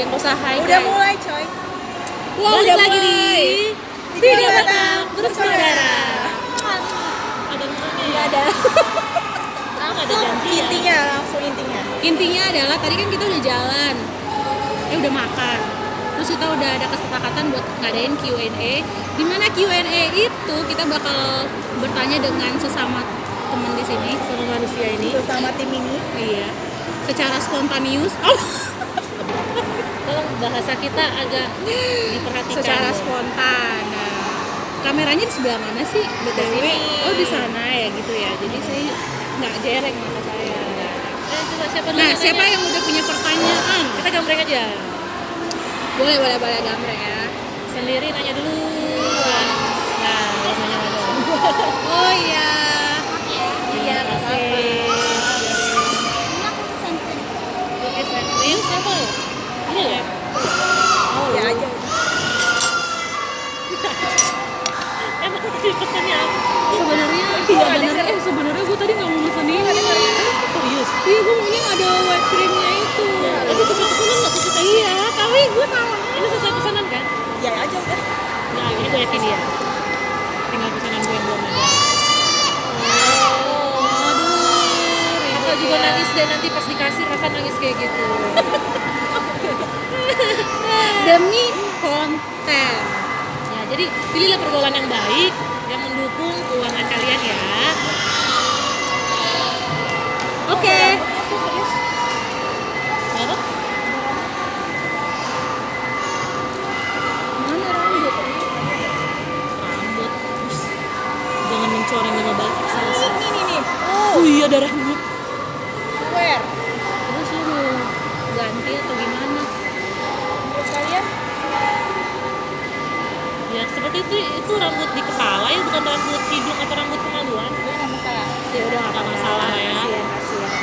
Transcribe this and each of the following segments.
yang usaha Udah mulai coy. Wow, udah lagi mulai. di Tiga Batang Bersaudara. Ada minumannya Nggak ya? ada. Ada janji ya? Langsung intinya. Intinya adalah tadi kan kita udah jalan, udah makan, terus kita udah ada kesepakatan buat ngadain Q&A. Dimana Q&A itu kita bakal bertanya dengan sesama teman di sini, sama manusia ini. Sesama tim ini. Iya. Secara spontanius. Oh. Tolong bahasa kita agak diperhatikan. Secara dong. spontan. Nah, kameranya di sebelah mana sih? Di sini. Oh, di sana ya gitu ya. Jadi saya nggak jereng mata saya. Coba siapa dulu Nah, yang siapa nanya? yang udah punya pertanyaan? Kita gambreng aja. Boleh gambreng ya. Sendiri nanya dulu. Nah, nanya dong. Oh iya. Iya, kasih. Oke, Ini siapa ya? Ini ya. Ya aja. Emang tadi pesannya apa? Sebenarnya gue tadi nggak mau pesan ini. Serius? Iya, gue maunya ada white creamnya itu. Tapi sesuai pesanan nggak sih kita? Iya, tapi gue tahu. Ini sesuai pesanan kan? Ya aja udah. Nah, ini gue yakin ya. Tinggal pesanan gue yang belum ada. Kakak juga nangis deh nanti pas dikasih Raka nangis kayak gitu. Demi konten. Ya, jadi pilihlah pergaulan yang baik yang mendukung keuangan kalian ya. Oke. Serius. Apa? Mana rambut? Rambut. Jangan mencoreng nama baik salah sih. Nih. Oh iya ada rambut. Where? Terus lu mau ganti atau gimana? Menurut kalian? Ya seperti itu rambut di kepala ya, bukan rambut hidung atau rambut kemaluan. Gue nggak masalah. Ya udah Nggak masalah ya. Kasihan.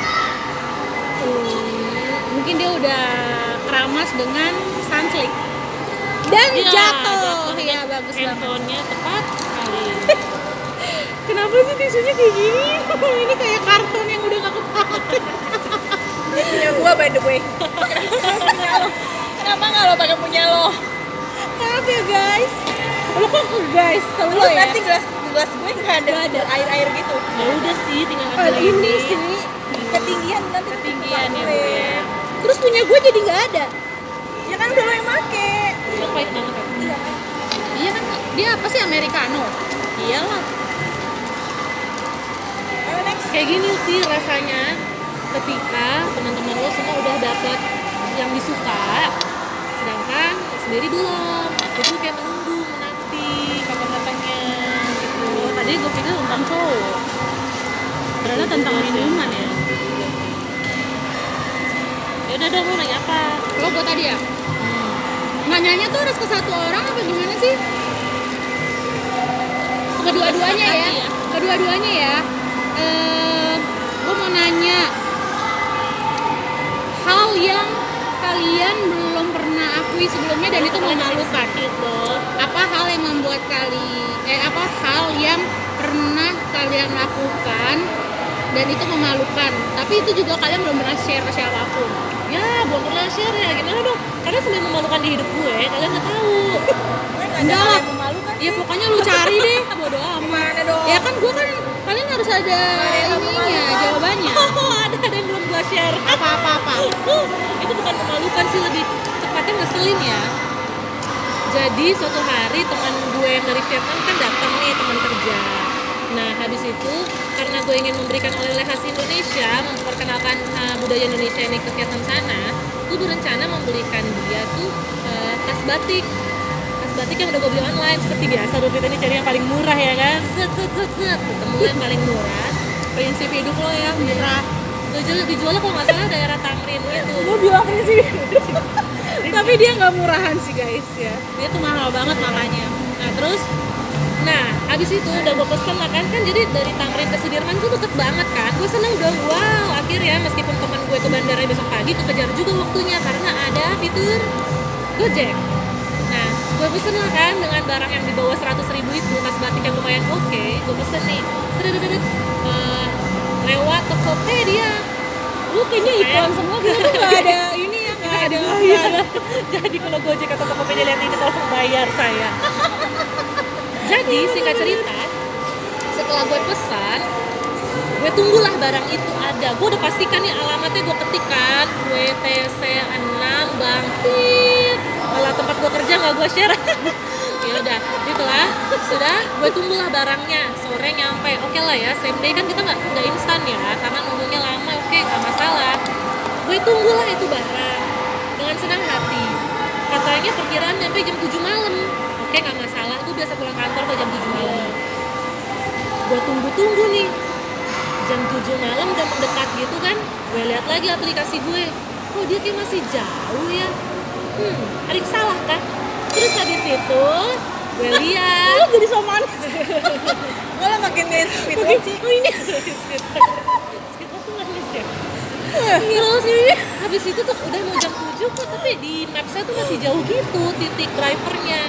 Mungkin dia udah keramas dengan sunslick dan Iya, jatuh. dengan Ya bagus banget. handphonenya tepat sekali. Kenapa sih tisunya kayak gini? Ini kayak karton yang udah gak kepake. Ini punya gua by the way. Punya lo. Kenapa nggak lo pakai punya lo? Maaf ya guys. Lo kok ke guys? Kalau Lo lo ya. nanti gelas gue nggak ada air gitu. Ya udah sih tinggal Oh, ambil ini sih. Ketinggian nanti. Ketinggian ya, gue. Bu, ya. Terus punya gue jadi nggak ada. Ya kan udah lo yang make. Emang pahit banget kan? Iya kan. Iya kan? Dia apa sih americano? Iyalah. Ayo next. Kayak gini sih rasanya ketika teman-teman lo semua udah dapet yang disuka, sedangkan lo sendiri belum. Jadi lo kayak menanti kapan-kapannya gitu. Oh, tadi gue pikir tentang cowok. Ternyata tentang minuman ya. Ya udah dong, lo nanya apa? Lo gue tadi ya? Nanyanya tuh harus ke satu orang apa gimana sih? Kedua-duanya ya? Iya. Kedua-duanya ya. Gue mau nanya hal yang kalian belum pernah akui sebelumnya dan itu memalukan. Gitu. Apa hal yang membuat apa hal yang pernah kalian lakukan dan itu memalukan, tapi itu juga kalian belum pernah share ke siapapun. Ya, belum pernah share ya. Gimana dong? Karena sebenarnya memalukan di hidup gue, kalian nggak tahu. Gue nggak ada Enggak hal lah. yang memalukan Ya sih. pokoknya lu cari deh, bodo amat. Gimana dong? Ya kan gue kan kalian harus ada yang ininya, memalukan? jawabannya. Oh, ada yang belum gue share. Apa-apa. Itu bukan memalukan sih, lebih tepatnya ngeselin ya. Jadi suatu hari teman gue yang dari Vietnam kan datang nih, teman kerja. Nah habis itu karena gue ingin memberikan oleh-oleh khas Indonesia, memperkenalkan budaya Indonesia ini ke Vietnam sana, gue berencana membelikan dia tuh tas batik yang udah gue beli online. Seperti biasa dong, kita ini cari yang paling murah ya kan, ketemu yang paling murah. Prinsip hidup lo ya, murah. Dijualnya kalau nggak salah daerah Tamrin gitu. Gue bilang prinsip hidup. Tapi dia nggak murahan sih guys ya. Dia tuh mahal banget makanya. Nah terus Habis itu udah gue pesen lah kan jadi dari Tamrin ke Sudirman tuh deket banget kan. Gue seneng dong, wow akhirnya meskipun teman gue ke bandara besok pagi kekejar juga waktunya karena ada fitur Gojek. Nah gue pesen lah kan dengan barang yang di bawah 100.000 itu, tas batik yang lumayan oke. Gue pesen nih lewat Tokopedia. lu kayaknya iklan semua gitu tuh nggak ada ini ya, nggak ada Iya. Jadi kalau Gojek atau Tokopedia lihat ini tolong bayar saya. Jadi singkat cerita, setelah gue pesan, gue tunggulah barang itu ada. Gue udah pastikan nih alamatnya, gue ketikkan WTC 6 Bangkit. Malah tempat gue kerja nggak gue share. Ya udah, itulah. Sudah, gue tunggulah barangnya. Sore nyampe. Oke lah ya, same day kan kita nggak instan ya, karena nunggunya lama. Oke, nggak masalah. Gue tunggulah itu barang dengan senang hati. Katanya perkiraan nyampe jam 7 malam. Oke, nggak masalah. Gue biasa pulang kantor ke jam 7 malam. Gue tunggu nih. Jam 7 malam udah mendekat gitu kan. Gue lihat lagi aplikasi gue. Kok dia kayak masih jauh ya? Ada yang salah kan? Terus habis itu gue lihat jadi soman. Gue lah makin speed sih. oh ini sekitar tuh nangis ya. Terus ini habis itu tuh udah mau jam 7 kok, tapi di mapsnya tuh masih jauh gitu titik drivernya.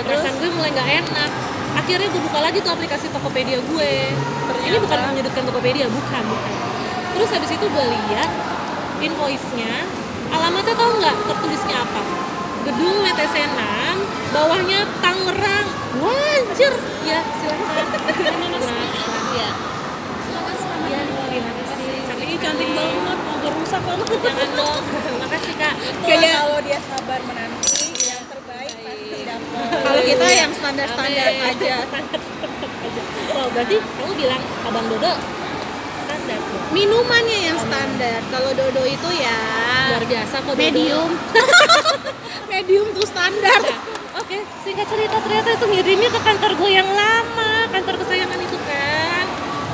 Perasaan gue mulai nggak enak. Akhirnya gue buka lagi tuh aplikasi Tokopedia gue. Ini bukan menyudutkan Tokopedia, bukan. Terus habis itu gue lihat invoice-nya, alamatnya tau nggak tertulisnya apa? Gedung WTC 6, bawahnya Tangerang. Wajar. Ya, silakan. Ya. Ya, terima kasih. Cantik banget, mau rusak banget. Jangan dong. Makasih Kak. Kayak kalau dia sabar menanti, yang terbaik pasti dapat. Kalau kita yang standar-standar Amin. aja. Oh, berarti kamu bilang Abang Dodo standar dong. Minumannya yang standar. Kalau Dodo itu ya Luar biasa kok Dodo. medium. Medium tuh standar. Nah, oke, singkat cerita ternyata itu ngirimnya ke kantor gue yang lama, kantor kesayangan itu kan.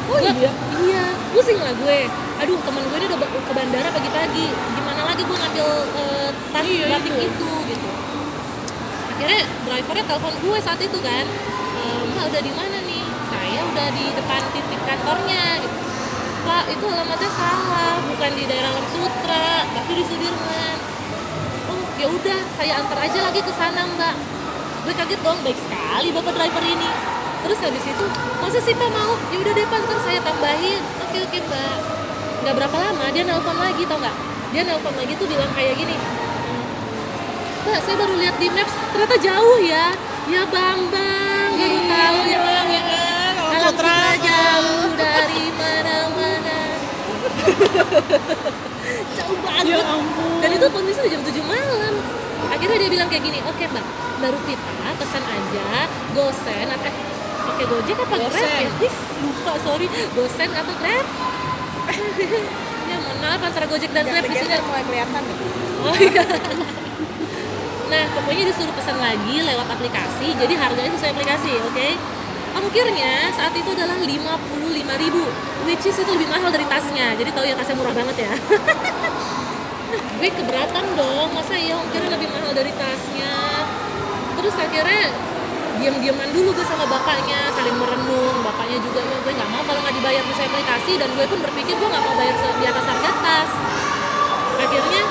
Oh iya? Iya, pusing lah gue. Aduh, teman gue ini udah ke bandara pagi-pagi. Gimana lagi gue ngambil tas batik itu gitu. Akhirnya drivernya telepon gue saat itu kan. Mbak udah di mana nih? Saya udah di depan titik kantornya gitu. Pak, itu alamatnya salah, bukan di daerah Alam Sutra, tapi di Sudirman. Oh, ya udah, saya antar aja lagi ke sana, Mbak. Gue kaget dong, baik sekali bapak driver ini. Terus habis itu, masa sih Pak mau? Ya udah deh Pak, ntar saya tambahin. Oke Mbak. Nggak berapa lama dia nelpon lagi, tau nggak? Dia nelpon lagi tuh bilang kayak gini. Mbak, saya baru lihat di maps, ternyata jauh ya. Ya Bambang, baru tahu ya Bang ya kan. Alam Sutra jauh dari mana-mana. Jauh banget. Ya ampun. Dan itu kondisi udah jam 7 malam. Akhirnya dia bilang kayak gini, oke Mbak, baru kita pesan aja Gosen atau oke Gojek apa Grab ya? Lupa, sorry. Gosen atau Grab? Ya mohon maaf antara Gojek dan Grab di sini. Geser mulai kelihatan deh. Oh iya. Nah, pokoknya disuruh pesan lagi lewat aplikasi, jadi harganya sesuai aplikasi, oke? Ongkirnya saat itu adalah 55.000, which is itu lebih mahal dari tasnya. Jadi tahu ya tasnya murah banget ya. Gue keberatan dong, masa iya ongkirnya lebih mahal dari tasnya. Terus akhirnya diam-diaman dulu gue sama bapaknya, saling merenung. Bapaknya juga, ya gue nggak mau kalau nggak dibayar sesuai aplikasi, dan gue pun berpikir gue nggak mau bayar di atas harga tas. Akhirnya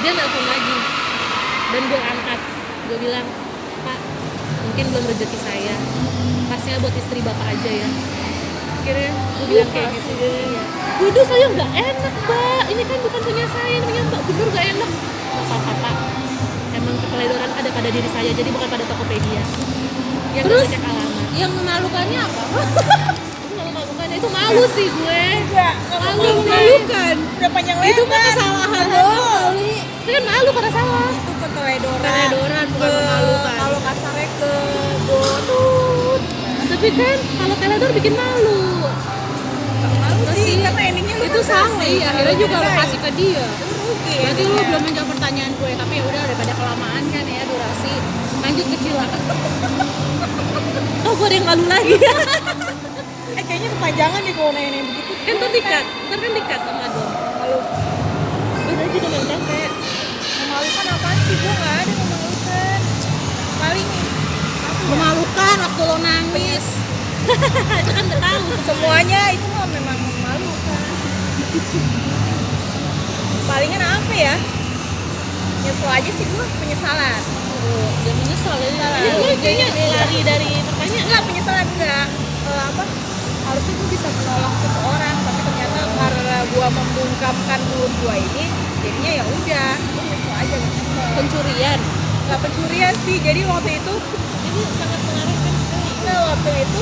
dia nelpon lagi dan gue angkat. Gue bilang, Pak, mungkin belum rezeki saya, tasnya buat istri bapak aja ya. Akhirnya gue bilang kayak gitu. Iya. Waduh, saya nggak enak Mbak, ini kan bukan punya saya, ini punya Mbak, bener nggak enak. Nggak apa-apa Pak, emang keteledoran ada pada diri saya, jadi bukan pada Tokopedia. Yang Terus? ngecek alamat. Yang memalukannya apa? Itu nggak memalukannya, itu malu sih gue. Enggak, Malu sih. Memalukan. udah panjang lebar. Itu mah kesalahan doang kali. Itu kan malu karena salah. Itu keteledoran. Keteledoran, bukan memalukan. Kalau kasarnya ke botut. Tapi kan kalau teledor bikin malu. Malu sih, karena endingnya lu Itu kan salah kasih. ya, akhirnya juga lo Lu kasih ke dia. rugi. Berarti lu belum menjawab pertanyaan gue, tapi ya udah daripada kelamaan kan ya durasi. Lanjut ke Cila. Oh, gue ada yang malu lagi. Kayaknya kepanjangan nih kalau nanya begitu. Kan ntar dikat, ntar kan dikat sama Dom. Malu. Udah juga main capek. Memalukan apaan sih? Gue nggak ada memalukan. Paling Memalukan waktu lo nangis. Itu kan udah tahu. semuanya itu mah memang memalukan. Palingan apa ya? Nyesel aja sih gue, penyesalan. Dia menyesal ya. Ini sebenarnya kayaknya lari dari pertanyaan. Enggak, penyesalan enggak. Apa? Harusnya gue bisa menolong seseorang, tapi ternyata karena gue membungkamkan mulut gue ini, jadinya ya udah, gue nyesel pencurian. Nggak pencurian sih, jadi waktu itu Ini sangat mengarahkan sekali. nah waktu itu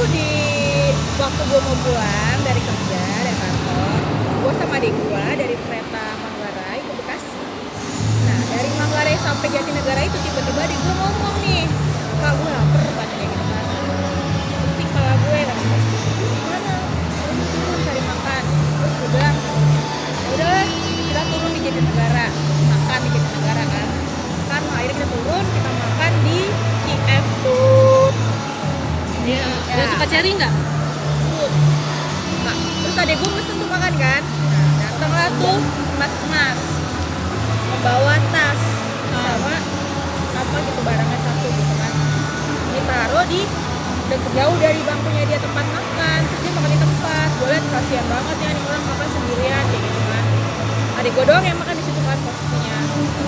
waktu gue mau pulang dari kerja dari kantor, gue sama adik gue dari kereta Manggarai ke Bekasi. Nah dari Manggarai sampai Jatinegara itu tiba-tiba adik gue ngomong nih, kak gue lapar banget kayak gitu kan. Terus di kepala gue kan, gimana? Terus turun cari makan. Terus gue bilang, "Ya udahlah kita turun di Jatinegara, makan di Jatinegara kan. Kan akhirnya kita turun, kita makan di KF Food. Iya. Ya. Udah suka cari nggak? Nah, terus adek gue mesen tuh makan kan. Nah, datanglah tuh mas-mas membawa tas sama apa gitu barangnya satu gitu kan. Ditaruh di deket jauh dari bangkunya dia tempat makan. Terus dia makan di tempat. Gue liat kasihan banget ya nih orang makan sendirian kayak gitu kan. Adek gue doang yang makan di situ kan posisinya.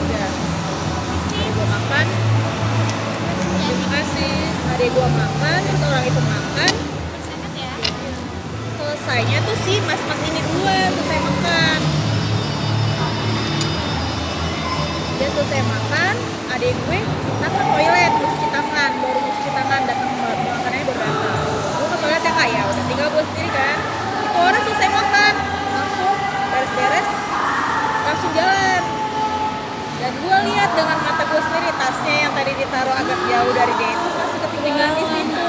Udah. Adek gue makan. Terima kasih. Adek gue makan, terus orang itu makan. Selesainya tuh si mas-mas ini duluan selesai makan. Dia selesai makan, adek gue datang ke toilet mau cuci tangan, baru mau cuci tangan datang makanannya baru datang. Gue ke toilet ya kak ya, udah tinggal gue sendiri kan. Itu orang selesai makan, langsung beres-beres, langsung jalan. Dan gue lihat dengan mata gue sendiri tasnya yang tadi ditaruh agak jauh dari dia itu masih ketinggalan di situ,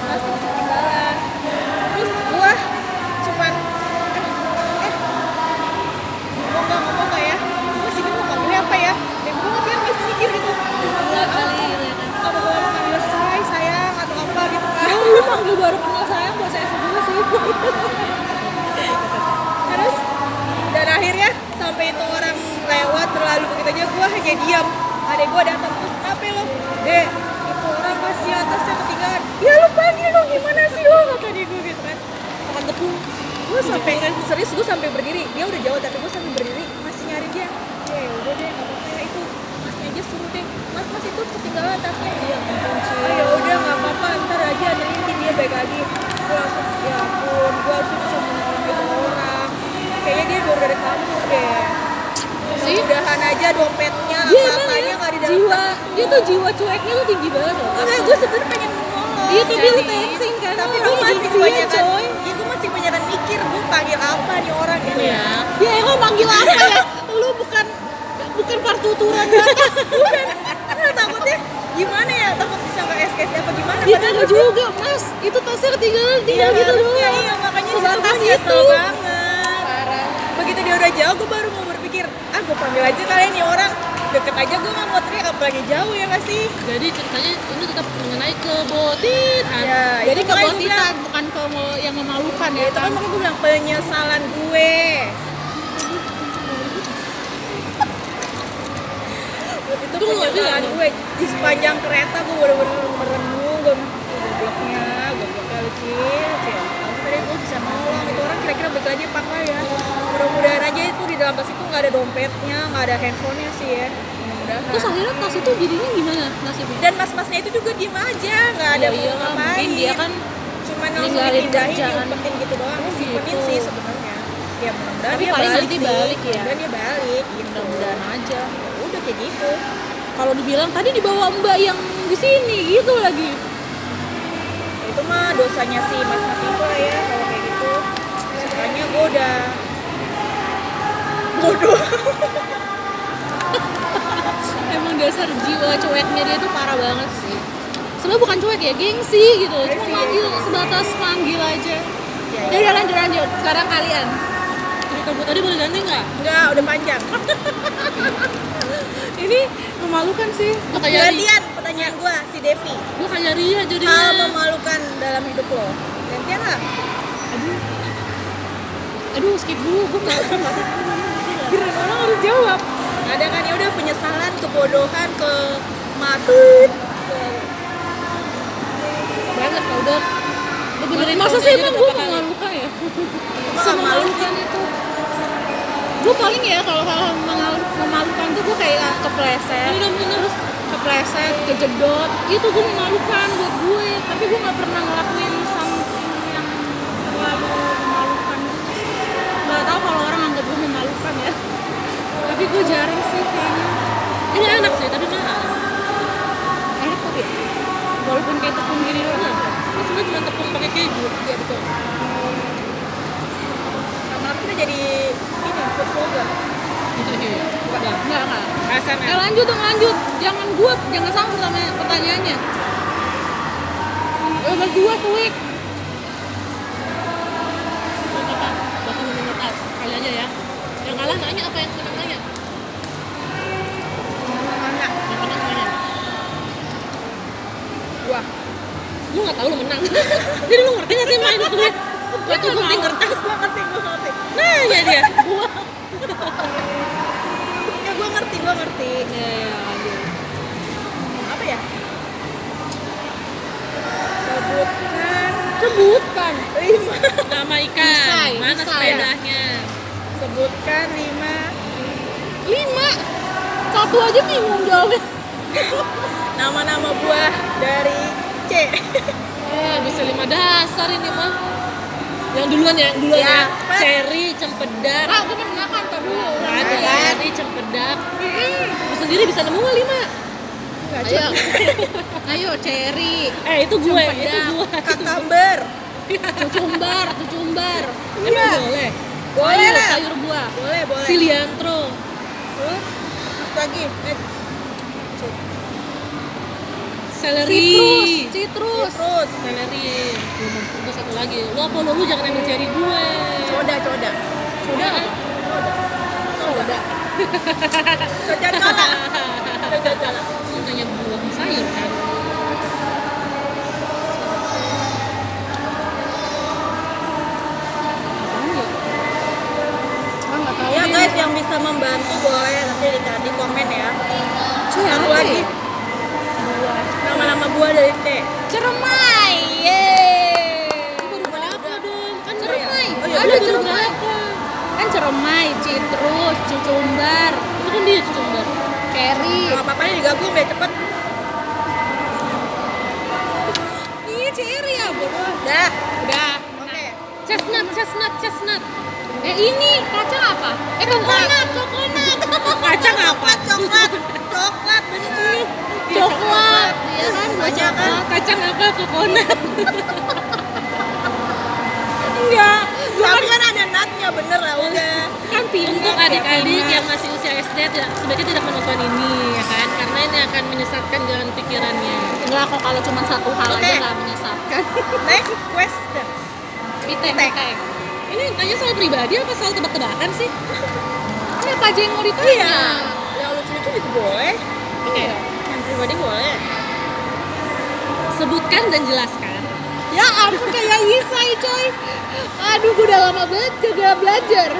masih ketinggalan. Terus gue cuman ngomong nggak ya? Gue sih bingung ngomongnya apa ya? Dan gue kan masih mikir gitu. Apa gue manggil sayang atau apa gitu kan? Lu manggil baru kenal sayang buat saya juga sih. Terus dan akhirnya sampai itu orang lewat berlalu begitu aja gue hanya diam. Adek gue datang terus kenapa lo? Dek, itu orang masih atasnya ketinggalan. Ya lu panggil dong gimana sih lo? Kata dia gue gitu kan. Makan tepung. Gue sampai serius gue sampai berdiri. Dia udah jauh tapi gue sampai berdiri masih nyari dia. Ya udah deh nggak apa-apa ya itu masnya aja suruh deh. Mas itu ketinggalan tasnya. Iya kunci. Oh ya udah nggak apa-apa ntar aja nanti dia baik lagi. Gue langsung ya ampun gue harus bisa menolong itu orang. Kayaknya dia baru dari kampung deh. Mudah-mudahan aja dompetnya apa-apanya nggak di dalam Jiwa, tas. dia tuh jiwa cueknya tuh tinggi banget loh. Enggak, gue sebenernya pengen ngomong. Iya tapi lu Jadi, tensing kan. Tapi Lu gue masih agensinya, kebanyakan, coy. ya gue masih kebanyakan mikir gue panggil apa nih orang gitu ya. Ya emang manggil apa ya? Lu bukan partituran data. Bukan, karena takutnya gimana ya, takut bisa nggak SKS apa gimana. Dia Padahal kagak juga, Mas. Itu tasnya ketinggalan tinggal gitu harusnya doang. iya, makanya Sebatas gue nyesel itu. banget. Parah. Begitu dia udah jauh, gue baru mau berpikir, gue panggil aja kali nih orang. Deket aja gue nggak mau teriak, apalagi jauh ya nggak sih? Jadi ceritanya ini tetap mengenai kebotitan. Ya, Jadi itu makanya gue kebotitan bilang, bukan yang memalukan ya ya itu kan kan. makanya gue bilang penyesalan gue. Itu penyesalan gue di sepanjang kereta gue bener-bener merenung gue gobloknya kecil. Tadi gue bisa nolong itu orang kira-kira balik lagi apa enggak ya? Mudah-mudahan aja itu di dalam tas itu nggak ada dompetnya, nggak ada handphonenya sih ya. Mudah-mudahan. Terus akhirnya tas itu jadinya gimana nasibnya? Dan mas-masnya itu juga diem aja, nggak ada Ya iyalah, mungkin dia kan cuman langsung ninggalin dipindahin, kerjaan. diumpetin gitu doang, disimpenin gitu. sih sebenarnya. Ya mudah-mudahan Tapi dia paling balik nanti sih. balik ya. Dan dia balik, gitu. Mudah-mudahan aja. Ya udah kayak gitu. Kalau dibilang tadi dibawa mbak yang di sini gitu lagi. Itu mah dosanya si mas-mas itu lah ya kalau kayak gitu. Makanya gue udah bodoh. Emang dasar jiwa cueknya dia tuh parah banget sih. Sebenarnya bukan cuek ya, gengsi gitu. Cuma Gengsi, manggil gengsi. sebatas manggil aja. Ya, Ya udah lanjut. Sekarang kalian. Cerita gue tadi boleh ganti nggak? enggak, udah panjang. Ini memalukan sih. Gue kayak Gantian pertanyaan gue si Devi. gue kayak Ria Hal jadinya. memalukan dalam hidup lo. Gantian lah. Aduh skip dulu, gue nggak kira orang harus jawab. Ada kan ya udah penyesalan, kebodohan, kematian. Banget kalau udah benerin Masa tahun sih aja emang udah gue berapa kali. memalukan ya? Malu Sememalukan itu. Gue paling ya kalau hal memalukan tuh gue kayak kepleset, terus kepleset, kejedot, itu gue memalukan buat gue. Tapi gue nggak pernah ngelakuin something yang terlalu memalukan. Nggak tahu kalau orang anggap gue memalukan ya. Tapi gue jarang sih kayaknya. Ini enak sih, gitu. Lama-lama kita jadi ini food vlogger. Enggak. ASMR. Lanjut dong, lanjut. Jangan sama pertanyaannya. Berdua kuik. Apa? Bakal minum tas. Kali aja ya. Yang kalah nanya apa yang menang nanya? Mana? Yang menang nanya. Gua. Lu nggak tahu lu menang. Jadi lu ngerti nggak sih main kuik? Waktu gunting kertas. Gua ngerti. Nanya dia. Ya gua ngerti. Ya, aduh. Apa ya? Sebutkan. 5. Nama ikan. Isai, Mana Isai. sepedanya? Sebutkan 5. 5. Satu aja bingung jawabnya. Nama-nama buah dari C. Bisa 5 dasar ini mah. Yang duluan ya. Ya. Cherry, cempedak. Aku pernah kan tadi dulu. Ada cherry, cempedak. Lu sendiri bisa nemu nggak 5? Ayo. Ayo cherry. Itu gue. Cempedak. Kakamber. Cucumbar. Emang boleh? Boleh lah. Sayur buah. Boleh. Cilantro. Apa lagi? Seleri. Citrus. Terus. Seleri. Gue satu lagi. Lu apa lu jangan ambil cherry gue. Coda. Udah kan? Coda colak. Lu nanya buah sayur kan? Nggak tahu. Ya guys, yang bisa membantu boleh nanti di komen ya. Satu lagi. Nama-nama buah dari T. Ceremai. Baru berapa dong? Kan Ceremai. Oh iya, Ada bener. ceremai. Kan ceremai, citrus, cucumbar, itu kan dia cucumber. cherry. Sama papanya digabung deh cepet. Iya cherry ya, bodoh. Dah. Udah. Oke. Chestnut. Ini kacang apa? Coconut. Kacang apa? Coklat bener. Coklat. Iya kan? Banyak kan? Kacang apa? Coconut. Enggak. Tapi kan ada nutnya bener lah udah. Kan peanut. Untuk ya, adik-adik peanut. yang masih usia SD sebaiknya tidak menonton ini ya kan, karena ini akan menyesatkan jalan pikirannya. Enggak kok, kalau cuma satu hal Oke. aja nggak menyesatkan. Next question. Pitek. Ini tanya soal pribadi apa soal tebak-tebakan sih? Ini apa aja yang mau ditanya? Iya. Yang lucu-lucu itu boleh. Oke. Yang pribadi boleh. Sebutkan dan jelaskan. Ya ampun, kayak Isai coy. Aduh, gue udah lama banget gak belajar.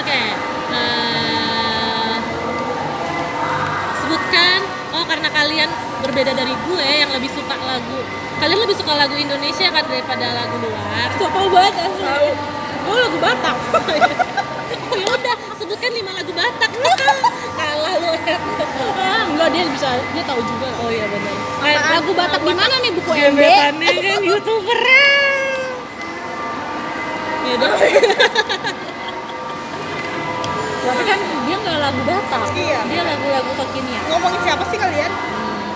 Oke. Sebutkan. Oh, karena kalian berbeda dari gue yang lebih suka lagu. Kalian lebih suka lagu Indonesia kan daripada lagu luar. Tahu banget asli. Tahu. Oh, lagu Batak. Oh ya udah, sebutkan 5 lagu Batak. Kalah lu. Enggak, dia tahu juga. Oh iya benar. Lagu Batak di mana nih, buku MB? Gebetannya kan YouTuber. Ya udah. Tapi kan dia nggak lagu Batak. Iya. Dia lagu-lagu kekinian. Ngomongin siapa sih kalian?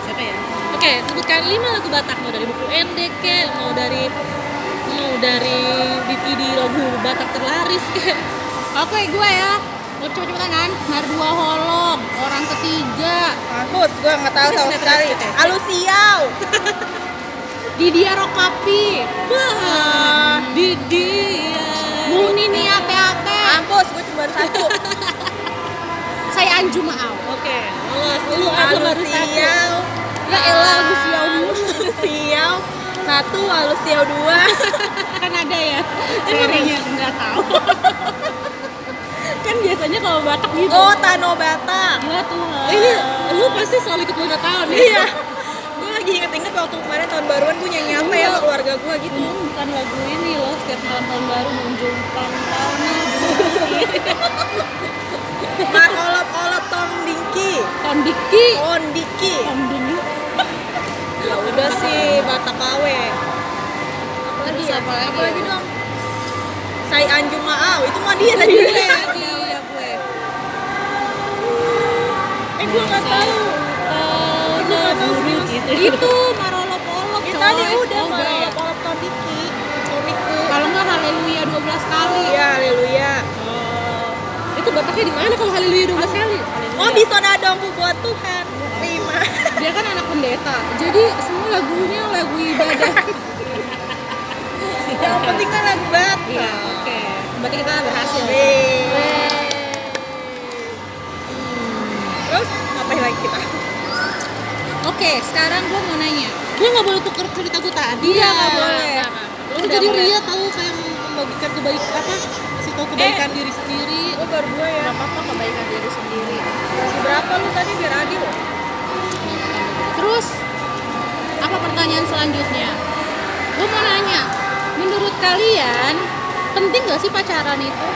Siapa ya? Oke, sebutkan 5 lagu Batak, mau dari buku NDK, mau dari DVD lagu Batak terlaris ke. Oke, gue ya. Mau coba-coba kan? Mardua Holong, Orang Ketiga, Mahfuz, gue nggak tahu sama sekali. Alusiau. Didia Rokapi, Wah, di dia. Muni Ate-Ate, Mampus, gue cuma baru satu. Saya Anju Maau. Oke, lolos. Lu aku baru satu. Alusiau. Ya elah, lagu siau dulu. Alusiau. 1, Alusiau 2. Kan ada ya. Serinya nggak tahu. Kan biasanya kalau Batak gitu. Oh, Tanobata. Iya Tuhan. Ini lu pasti selalu ikut ulang tahun ya? Iya. Gue lagi inget-inget waktu kemarin tahun baruan gue nyanyi apa ya ke keluarga gue gitu. Bukan lagu ini loh, setiap malam tahun baru menunjukkan tanah Mar olop-olop Tong Dingki. Tondiki. Ondiki. Tondiki. Ya udah sih Batak KW. Apalagi ya? Apa lagi? Apalagi dong? Sai Anju Maau, itu mah dia tadi. Udah gue. Gue nggak tahu. Oh, no, buruk gitu. Itu marolop-olop Ya coy. tadi udah Oh, Mar ya. olop-olop Tong Diki. adalah haleluya 12 kali. Iya, haleluya. Itu bataknya di mana kalau haleluya 12 kali? Oh, disonadongku buat Tuhan. 5. Dia kan anak pendeta, jadi semua lagunya lagu ibadah. Yang penting kan lagu Batak. Iya, oke. Berarti kita berhasil. Terus ngapain lagi kita? Oke, sekarang gue mau nanya. Gue nggak boleh tuker cerita gue tadi. Iya, nggak boleh. Lu Udah jadi boleh. ria tahu kayak membagikan kebaikan apa? Kasih tahu kebaikan diri sendiri. Oh, baru 2 ya. Gak apa-apa kebaikan diri sendiri. Bagi berapa lu tadi biar adil? Terus apa pertanyaan selanjutnya? Gue mau nanya, menurut kalian penting gak sih pacaran itu?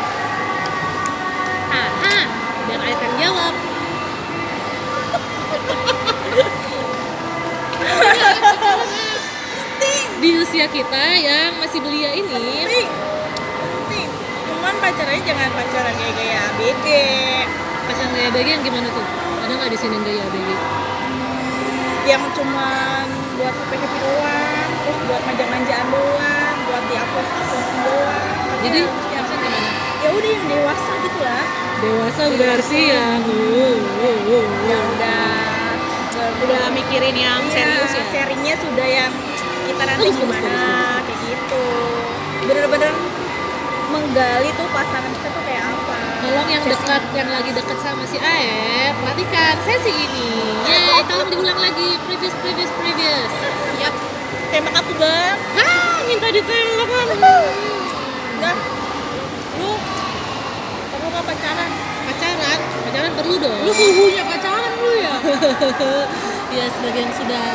Biar Ayat yang jawab. Di usia kita yang masih belia ini, Penting. Penting. Cuman pacarannya jangan pacaran kayak gaya ABG. pacaran gaya ABG yang gimana tuh? Ada nggak di sini yang gaya ABG? Yang cuman buat happy doang, terus buat manja-manjaan doang, buat di-upload doang. Jadi yang maksudnya gimana? ya udah yang dewasa gitu lah. Dewasa versi yang Yang Udah mikirin yang serius ya? Serinya sudah yang kita nanti Bagus, gimana bagus. kayak gitu. Bener-bener menggali tuh pasangan kita tuh kayak apa. Tolong yang dekat, yang lagi dekat sama si Aet, perhatikan sesi ini. Yeay, tolong diulang lagi, previous. Yap. Tembak aku bang. Minta ditembak kan. Udah. Lu perlu nggak pacaran? Pacaran perlu dong. Lu suhunya pacaran lu ya? Ya sebagian sudah.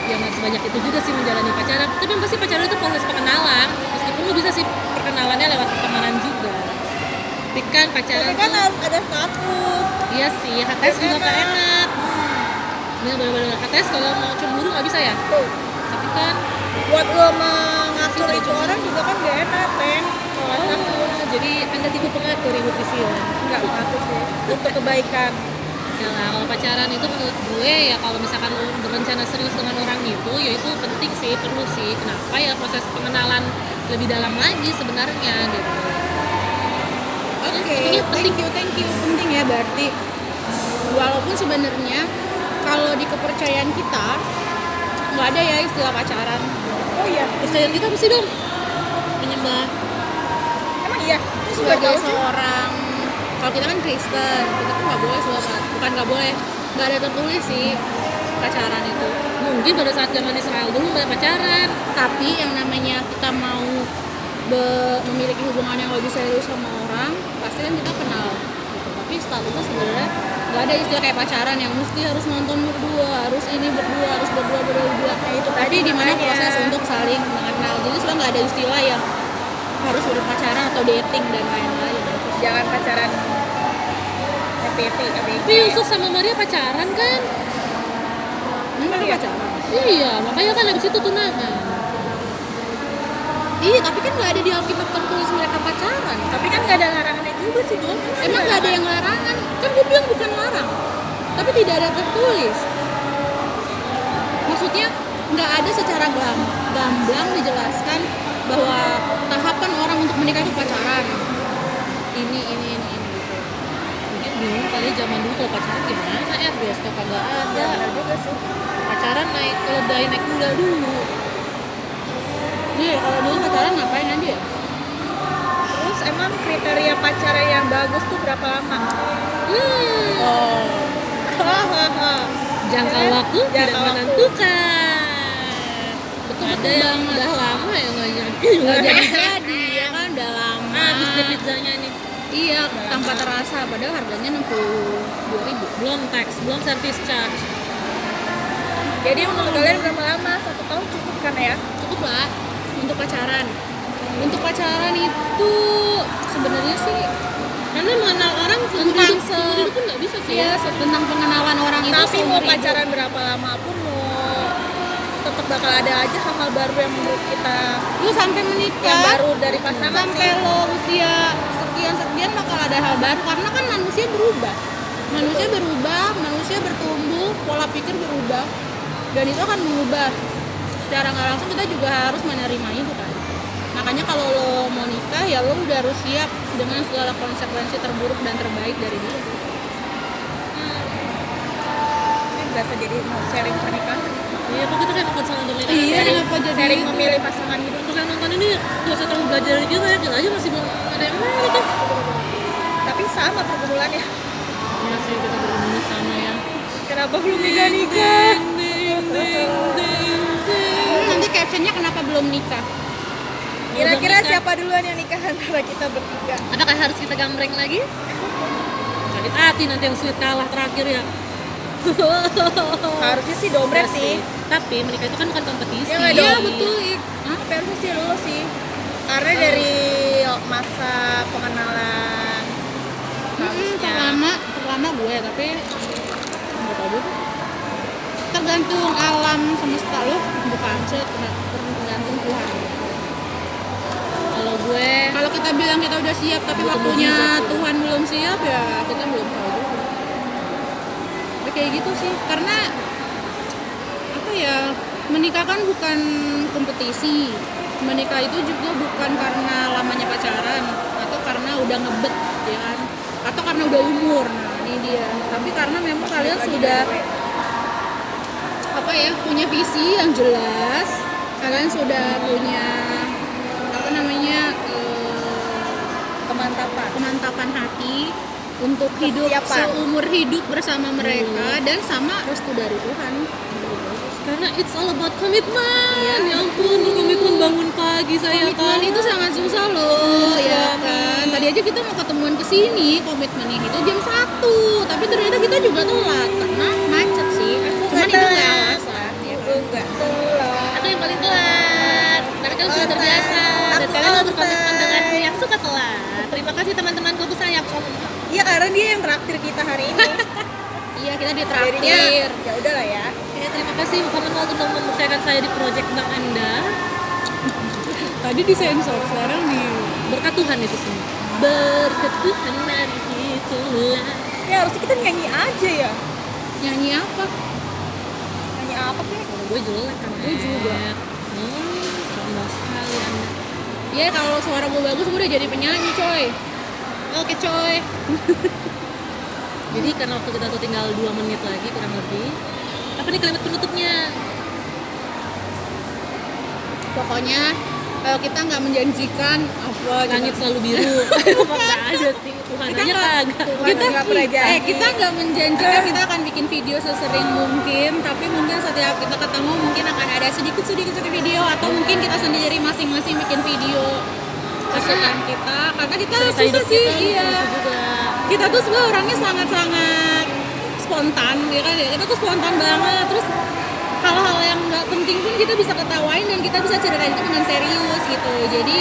Ya nggak sebanyak itu juga sih menjalani pacaran. Tapi yang pasti pacaran itu proses pengenalan. Meskipun lu bisa sih perkenalannya lewat pertemanan juga. Tapi kan pacaran Tapi kan tuh, harus ada status. iya sih, HTS juga Enak. gak enak. Bener-bener HTS kalau mau cemburu nggak bisa ya. Tuh. Tapi kan Buat lo mengatur itu orang juga kan gak enak, Teng. Kalau status. jadi anda tipe pengatur ibu Priscila. Nggak status sih. Untuk kebaikan. Ya lah, kalau pacaran itu menurut gue ya kalau misalkan lu berencana serius dengan orang itu ya itu penting sih, perlu sih. Kenapa ya proses pengenalan lebih dalam lagi sebenarnya gitu. Oke, Intinya penting. thank you. Penting ya berarti. Walaupun sebenarnya kalau di kepercayaan kita nggak ada ya istilah pacaran. Oh iya. Kepercayaan kita apa sih dong? Menyembah. Emang iya. Terus gue Sebagai tahu sih. seorang, kalau kita kan Kristen, kita tuh nggak boleh bukan nggak boleh, nggak ada tertulis sih pacaran itu. Mungkin pada saat zaman Israel dulu banyak pacaran. Tapi yang namanya kita mau memiliki hubungan yang lebih serius sama orang, pasti kan kita kenal gitu. Tapi statusnya sebenarnya nggak ada istilah kayak pacaran yang mesti harus nonton berdua, harus ini berdua, harus berdua. Nah, itu Tadi di mana makanya. proses untuk saling mengenal. Jadi sebenarnya nggak ada istilah yang harus berpacaran atau dating dan lain-lain. Jangan pacaran FPP, Tapi ABG. Yusuf sama Maria pacaran kan? Memang Iya. pacaran. Iya, makanya kan habis itu tunangan. Iya, tapi kan nggak ada di Alkitab tertulis mereka pacaran. Tapi kan nggak ada larangannya juga sih, Dul. Emang nggak ada yang larangan? Kan gue bilang bukan larang, tapi tidak ada tertulis. Maksudnya nggak ada secara gamblang dijelaskan bahwa tahapan orang untuk menikah itu pacaran. Ini gitu. Mungkin bingung kali zaman dulu kalau pacaran gimana ya, bioskop kagak ada. Benar juga sih. Pacaran naik keledai naik kuda dulu. Iya, kalau dulu pacaran ngapain aja ya? Terus emang kriteria pacaran yang bagus tuh berapa lama? Oh. Jangka Ya, waktu jangka tidak waktu. menentukan. Betul Ada yang banget. udah lama ya nggak jadi. Nggak jadi ya kan udah lama. Habis deh pizzanya nih. Iya, tanpa terasa. Padahal harganya 62.000. Belum tax, belum service charge. Jadi menurut kalian berapa lama? 1 tahun cukup kan ya? Cukup lah untuk pacaran. Untuk pacaran itu sebenarnya sih Karena mengenal orang seumur Tentang hidup, seumur hidup pun nggak bisa sih. ya tentang pengenalan orang itu Tapi mau seumur hidup. pacaran berapa lama pun mau tetap bakal ada aja hal-hal baru yang menurut kita Lu sampai menikah yang baru dari pasangan sampai sih. lo usia sekian bakal ada hal baru karena kan manusia berubah. Manusia bertumbuh, pola pikir berubah. Dan itu akan mengubah. Secara nggak langsung kita juga harus menerima itu kan. Makanya kalau lo mau nikah ya lo udah harus siap dengan segala konsekuensi terburuk dan terbaik dari dia. Ini berasa jadi mau sharing pernikahan. Iya, kok kita kayak konseling untuk nikah. Iya, Sharing- kenapa jadi Sharing gitu? memilih pasangan hidup. Untuk yang nonton ini gak usah terlalu belajar dari kita ya, kita aja masih belum ada yang menikah. Tapi sama pergumulannya. Iya sih, kita bergumul sama ya. Kenapa belum nikah? Nanti captionnya kenapa belum nikah? Kira-kira Belum nikah. siapa duluan yang nikah antara kita bertiga? Apakah harus kita gambreng lagi? Sakit hati nanti yang sweet kalah terakhir ya. Harusnya sih dompet Enggak sih. Tapi menikah itu kan bukan kompetisi. Iya nggak Iya dong? betul. Tapi harusnya sih dulu sih. Karena dari masa pengenalan harusnya. Terlama gue tapi nggak tahu juga. Tergantung alam semesta lo, bukan tergantung Tuhan. Kalau gue Kalau kita bilang kita udah siap tapi Butuh waktunya mujizat sih. Tuhan belum siap ya kita belum tahu juga. Ya, kayak gitu sih karena apa ya, menikah kan bukan kompetisi. Menikah itu juga bukan karena lamanya pacaran atau karena udah ngebet ya kan, atau karena udah umur. Nah ini dia, tapi karena memang kalian sudah apa ya, punya visi yang jelas, kalian sudah punya apa namanya kemantapan hati untuk hidup Kesiapan. seumur hidup bersama mereka dan sama restu dari Tuhan. karena it's all about komitmen. Iya. Ya ampun, komitmen bangun pagi saya Komitmen itu sangat susah loh, ya suami. kan. Tadi aja kita mau ketemuan kesini, komitmennya itu jam 1, tapi ternyata kita juga telat karena macet sih. Cuman itu nggak alasan, ya kan. Enggak telat. Aku yang paling telat. Tapi kalian sudah terbiasa dan Aku kalian mau on berkomitmen time. denganku yang suka telat. Terima kasih teman-temanku sayang. Iya karena dia yang traktir kita hari ini. Iya, kita Jadinya ditraktir. ya udahlah ya. Oke, terima kasih Commonwealth telah mempercayakan saya di proyek bank Anda. Tadi disensor, sekarang di Berkat Tuhan itu semua. Berkat Tuhan hari itulah. Ya harusnya kita nyanyi aja ya. nyanyi apa? Nyanyi apa kek? Kalau gue jelek kan. Gue juga. Sombong sekali Anda. Ya kalau suara gue bagus, gue udah jadi penyanyi coy. Oke coy. Jadi karena waktu kita tuh tinggal 2 menit lagi kurang lebih. Apa nih kalimat penutupnya? Pokoknya kita nggak menjanjikan apa Langit gitu. selalu biru. Nggak ada sih. Tuhan Kita aja nggak- kagak. Kita nggak pernah janji. kita nggak menjanjikan kita akan bikin video sesering mungkin, tapi mungkin setiap kita ketemu mungkin akan ada sedikit video atau mungkin kita sendiri masing-masing bikin video kesukaan kita karena kita Cerita susah hidup sih, kita iya. gitu juga. Kita tuh sebenarnya orangnya sangat-sangat spontan ya kan ya, kita tuh spontan banget, terus hal-hal yang nggak penting pun kita bisa ketawain dan kita bisa ceritain itu dengan serius gitu, jadi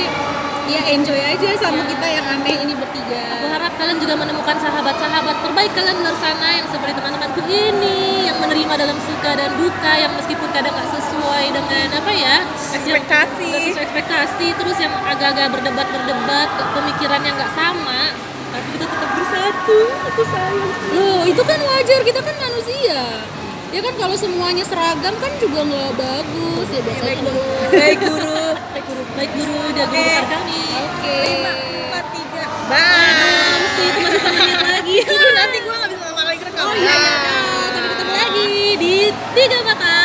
ya enjoy aja sama kita yang aneh ini bertiga. Aku harap kalian juga menemukan sahabat-sahabat terbaik kalian di luar sana yang seperti teman-temanku ini, yang menerima dalam suka dan duka, yang meskipun kadang nggak sesuai dengan apa ya, Ekspektasi. nggak sesuai ekspektasi, terus yang agak-agak berdebat, pemikirannya nggak sama, tapi kita tetap bersatu. Aku sayang. Loh, itu kan wajar, kita kan manusia. Ya kan kalau semuanya seragam kan juga nggak bagus ya biasanya. Baik guru. Baik guru, dia guru besar kami. Oke. 5, 4, 3. Bye. Sih, itu masih 1 menit lagi. Nanti gue nggak bisa lama kali rekam. Oh iya, sampai ketemu lagi di 3 mata.